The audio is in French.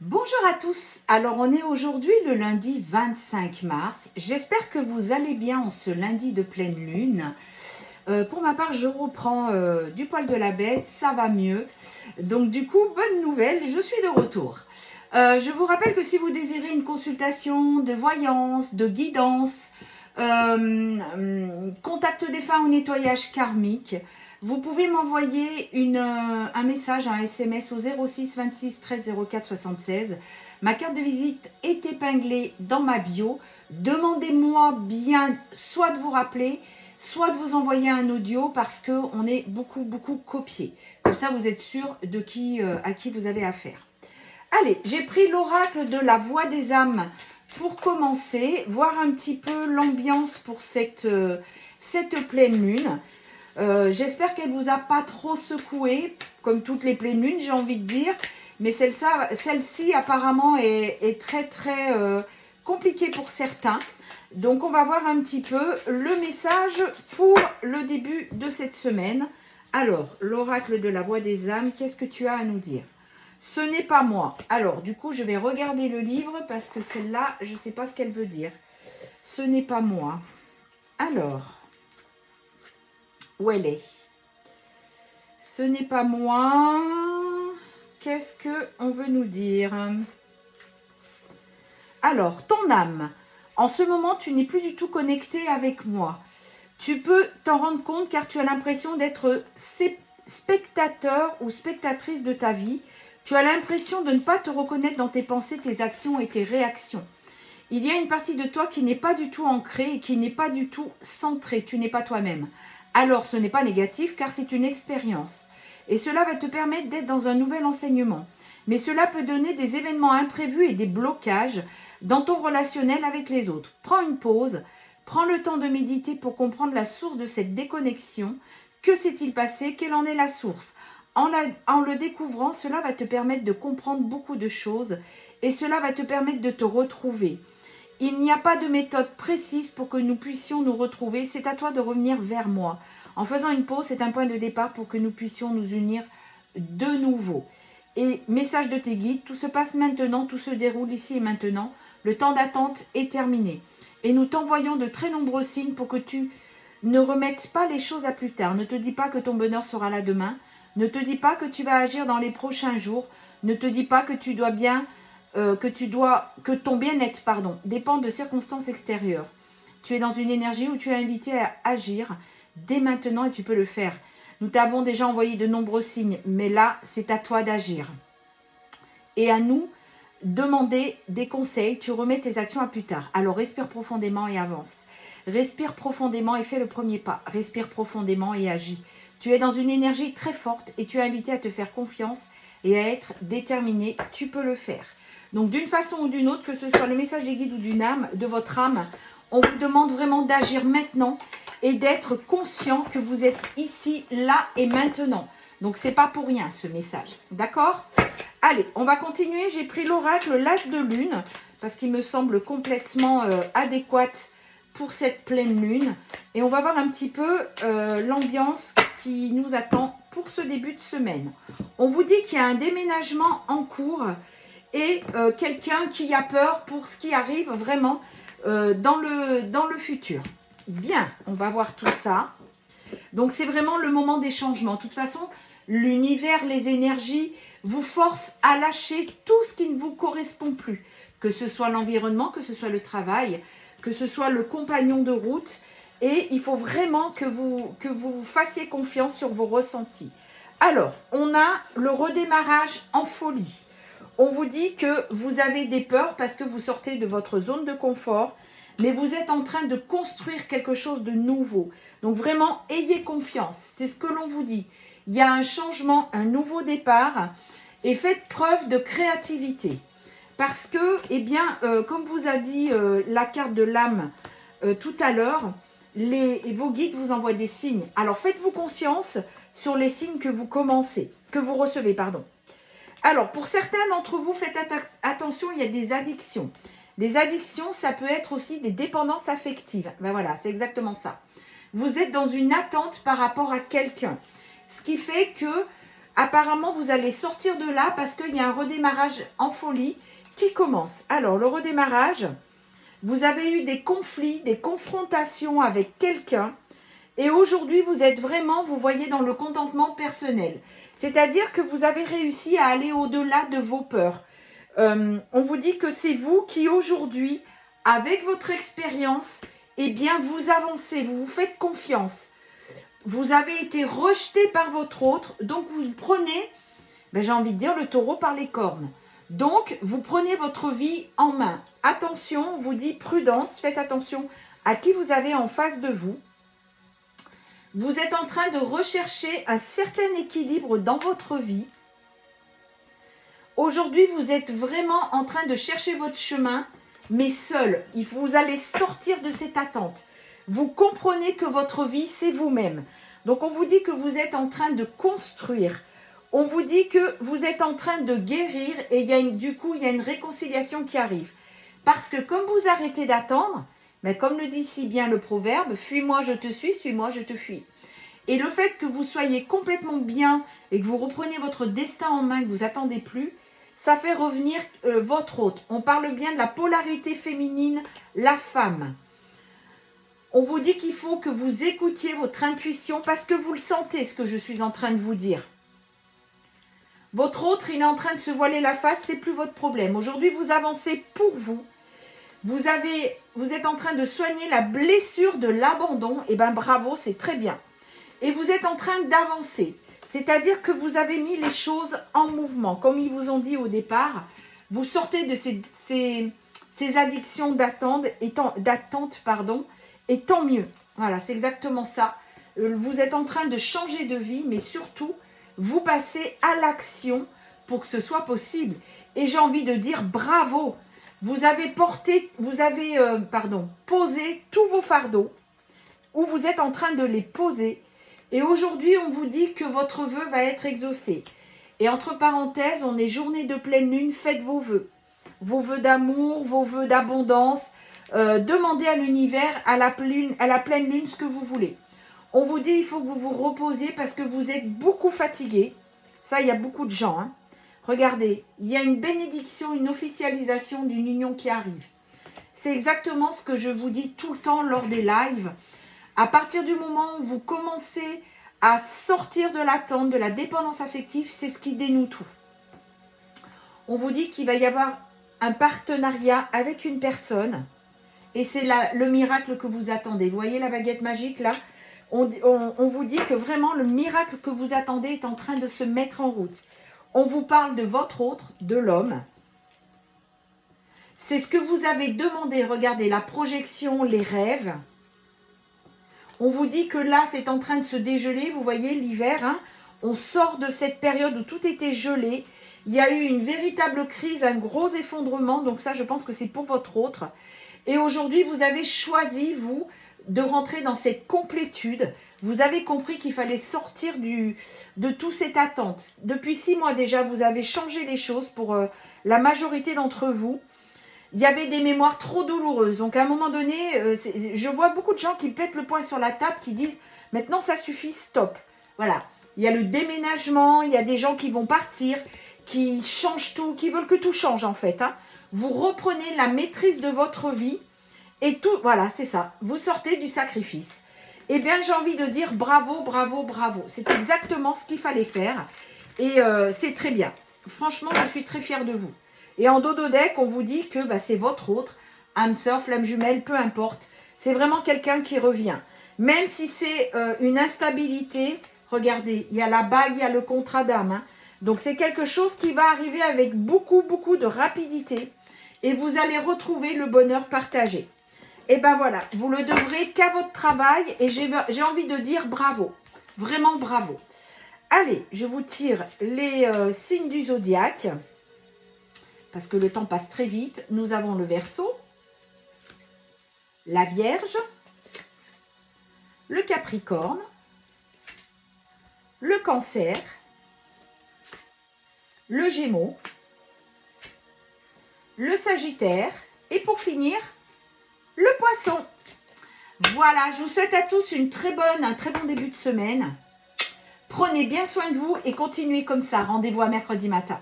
Bonjour à tous, alors on est aujourd'hui le lundi 25 mars, j'espère que vous allez bien en ce lundi de pleine lune. Pour ma part je reprends du poil de la bête, ça va mieux, donc du coup bonne nouvelle, je suis de retour. Je vous rappelle que si vous désirez une consultation de voyance, de guidance, contact défunt ou nettoyage karmique, vous pouvez m'envoyer un message, un SMS au 06 26 13 04 76. Ma carte de visite est épinglée dans ma bio. Demandez-moi bien soit de vous rappeler, soit de vous envoyer un audio parce qu'on est beaucoup copié. Comme ça, vous êtes sûr de à qui vous avez affaire. Allez, j'ai pris l'oracle de la voix des âmes pour commencer, voir un petit peu l'ambiance pour cette pleine lune. J'espère qu'elle vous a pas trop secoué, comme toutes les pleines lunes, j'ai envie de dire. Mais celle-ci, apparemment, est très compliquée pour certains. Donc, on va voir un petit peu le message pour le début de cette semaine. Alors, l'oracle de la voix des âmes, qu'est-ce que tu as à nous dire? Ce n'est pas moi. Alors, du coup, je vais regarder le livre parce que celle-là, je ne sais pas ce qu'elle veut dire. Ce n'est pas moi. Alors... où elle est? Ce n'est pas moi. Qu'est-ce qu'on veut nous dire? Alors, ton âme. En ce moment, tu n'es plus du tout connecté avec moi. Tu peux t'en rendre compte car tu as l'impression d'être spectateur ou spectatrice de ta vie. Tu as l'impression de ne pas te reconnaître dans tes pensées, tes actions et tes réactions. Il y a une partie de toi qui n'est pas du tout ancrée et qui n'est pas du tout centrée. Tu n'es pas toi-même. Alors, ce n'est pas négatif car c'est une expérience. Et cela va te permettre d'être dans un nouvel enseignement. Mais cela peut donner des événements imprévus et des blocages dans ton relationnel avec les autres. Prends une pause, prends le temps de méditer pour comprendre la source de cette déconnexion. Que s'est-il passé? Quelle en est la source? En le découvrant, cela va te permettre de comprendre beaucoup de choses et cela va te permettre de te retrouver. Il n'y a pas de méthode précise pour que nous puissions nous retrouver. C'est à toi de revenir vers moi. En faisant une pause, c'est un point de départ pour que nous puissions nous unir de nouveau. Et message de tes guides, tout se passe maintenant, tout se déroule ici et maintenant. Le temps d'attente est terminé. Et nous t'envoyons de très nombreux signes pour que tu ne remettes pas les choses à plus tard. Ne te dis pas que ton bonheur sera là demain. Ne te dis pas que tu vas agir dans les prochains jours. Ne te dis pas que tu dois bien... que ton bien-être, dépend de circonstances extérieures. Tu es dans une énergie où tu es invité à agir dès maintenant et tu peux le faire. Nous t'avons déjà envoyé de nombreux signes, mais là, c'est à toi d'agir. Et à nous, demander des conseils, tu remets tes actions à plus tard. Alors, respire profondément et avance. Respire profondément et fais le premier pas. Respire profondément et agis. Tu es dans une énergie très forte et tu es invité à te faire confiance et à être déterminé. Tu peux le faire. Donc, d'une façon ou d'une autre, que ce soit le message des guides ou d'une âme, de votre âme, on vous demande vraiment d'agir maintenant et d'être conscient que vous êtes ici, là et maintenant. Donc, c'est pas pour rien ce message. D'accord? Allez, on va continuer. J'ai pris l'oracle l'As de Lune parce qu'il me semble complètement adéquate pour cette pleine lune. Et on va voir un petit peu l'ambiance qui nous attend pour ce début de semaine. On vous dit qu'il y a un déménagement en cours et quelqu'un qui a peur pour ce qui arrive vraiment dans le futur. Bien, on va voir tout ça. Donc, c'est vraiment le moment des changements. De toute façon, l'univers, les énergies vous forcent à lâcher tout ce qui ne vous correspond plus. Que ce soit l'environnement, que ce soit le travail, que ce soit le compagnon de route. Et il faut vraiment que vous fassiez confiance sur vos ressentis. Alors, on a le redémarrage en folie. On vous dit que vous avez des peurs parce que vous sortez de votre zone de confort, mais vous êtes en train de construire quelque chose de nouveau. Donc vraiment, ayez confiance. C'est ce que l'on vous dit. Il y a un changement, un nouveau départ et faites preuve de créativité. Parce que, comme vous a dit la carte de l'âme tout à l'heure, vos guides vous envoient des signes. Alors faites-vous conscience sur les signes que vous recevez. Alors, pour certains d'entre vous, faites attention, il y a des addictions. Les addictions, ça peut être aussi des dépendances affectives. Ben voilà, c'est exactement ça. Vous êtes dans une attente par rapport à quelqu'un. Ce qui fait que Apparemment, vous allez sortir de là parce qu'il y a un redémarrage en folie qui commence. Alors, le redémarrage, vous avez eu des conflits, des confrontations avec quelqu'un. Et aujourd'hui, vous êtes vraiment, vous voyez, dans le contentement personnel. C'est-à-dire que vous avez réussi à aller au-delà de vos peurs. On vous dit que c'est vous qui aujourd'hui, avec votre expérience, eh bien, vous avancez, vous vous faites confiance. Vous avez été rejeté par votre autre, donc vous prenez, j'ai envie de dire, le taureau par les cornes. Donc, vous prenez votre vie en main. Attention, on vous dit prudence, faites attention à qui vous avez en face de vous. Vous êtes en train de rechercher un certain équilibre dans votre vie. Aujourd'hui, vous êtes vraiment en train de chercher votre chemin, mais seul. Vous allez sortir de cette attente. Vous comprenez que votre vie, c'est vous-même. Donc, on vous dit que vous êtes en train de construire. On vous dit que vous êtes en train de guérir et du coup, il y a une réconciliation qui arrive. Parce que comme vous arrêtez d'attendre, mais comme le dit si bien le proverbe, fuis-moi, je te suis-moi, je te fuis. Et le fait que vous soyez complètement bien et que vous repreniez votre destin en main, que vous attendez plus, ça fait revenir votre hôte. On parle bien de la polarité féminine, la femme. On vous dit qu'il faut que vous écoutiez votre intuition parce que vous le sentez, ce que je suis en train de vous dire. Votre autre, il est en train de se voiler la face, c'est plus votre problème. Aujourd'hui, vous avancez pour vous. Vous êtes en train de soigner la blessure de l'abandon. Eh bien, bravo, c'est très bien. Et vous êtes en train d'avancer. C'est-à-dire que vous avez mis les choses en mouvement. Comme ils vous ont dit au départ, vous sortez de ces addictions d'attente, et tant mieux. Voilà, c'est exactement ça. Vous êtes en train de changer de vie, mais surtout, vous passez à l'action pour que ce soit possible. Et j'ai envie de dire bravo. Vous avez posé tous vos fardeaux, ou vous êtes en train de les poser. Et aujourd'hui, on vous dit que votre vœu va être exaucé. Et entre parenthèses, on est journée de pleine lune, faites vos vœux. Vos vœux d'amour, vos vœux d'abondance. Demandez à l'univers, à la pleine lune, ce que vous voulez. On vous dit il faut que vous vous reposiez parce que vous êtes beaucoup fatigué. Ça, il y a beaucoup de gens. Hein. Regardez, il y a une bénédiction, une officialisation d'une union qui arrive. C'est exactement ce que je vous dis tout le temps lors des lives. À partir du moment où vous commencez à sortir de l'attente, de la dépendance affective, c'est ce qui dénoue tout. On vous dit qu'il va y avoir un partenariat avec une personne et c'est le miracle que vous attendez. Vous voyez la baguette magique là ? On vous dit que vraiment le miracle que vous attendez est en train de se mettre en route. On vous parle de votre autre, de l'homme. C'est ce que vous avez demandé. Regardez la projection, les rêves. On vous dit que là, c'est en train de se dégeler. Vous voyez l'hiver. Hein, on sort de cette période où tout était gelé. Il y a eu une véritable crise, un gros effondrement. Donc ça, je pense que c'est pour votre autre. Et aujourd'hui, vous avez choisi, vous, de rentrer dans cette complétude. Vous avez compris qu'il fallait sortir de toute cette attente. Depuis 6 mois déjà, vous avez changé les choses pour la majorité d'entre vous. Il y avait des mémoires trop douloureuses. Donc à un moment donné, je vois beaucoup de gens qui pètent le poing sur la table, qui disent « Maintenant, ça suffit, stop ». Voilà. Il y a le déménagement, il y a des gens qui vont partir, qui changent tout, qui veulent que tout change en fait. Hein. Vous reprenez la maîtrise de votre vie. Et tout, voilà, c'est ça. Vous sortez du sacrifice. Eh bien, j'ai envie de dire bravo, bravo, bravo. C'est exactement ce qu'il fallait faire. Et c'est très bien. Franchement, je suis très fière de vous. Et en dodo deck, on vous dit que c'est votre autre. Âme sœur, flamme jumelle, peu importe. C'est vraiment quelqu'un qui revient. Même si c'est une instabilité, regardez, il y a la bague, il y a le contrat d'âme. Hein. Donc, c'est quelque chose qui va arriver avec beaucoup, beaucoup de rapidité. Et vous allez retrouver le bonheur partagé. Et ben voilà, vous le devrez qu'à votre travail et j'ai envie de dire bravo, vraiment bravo. Allez, je vous tire les signes du zodiaque, parce que le temps passe très vite. Nous avons le Verseau, la Vierge, le Capricorne, le Cancer, le Gémeaux, le Sagittaire et pour finir, le Poisson. Voilà, je vous souhaite à tous un très bon début de semaine. Prenez bien soin de vous et continuez comme ça. Rendez-vous à mercredi matin.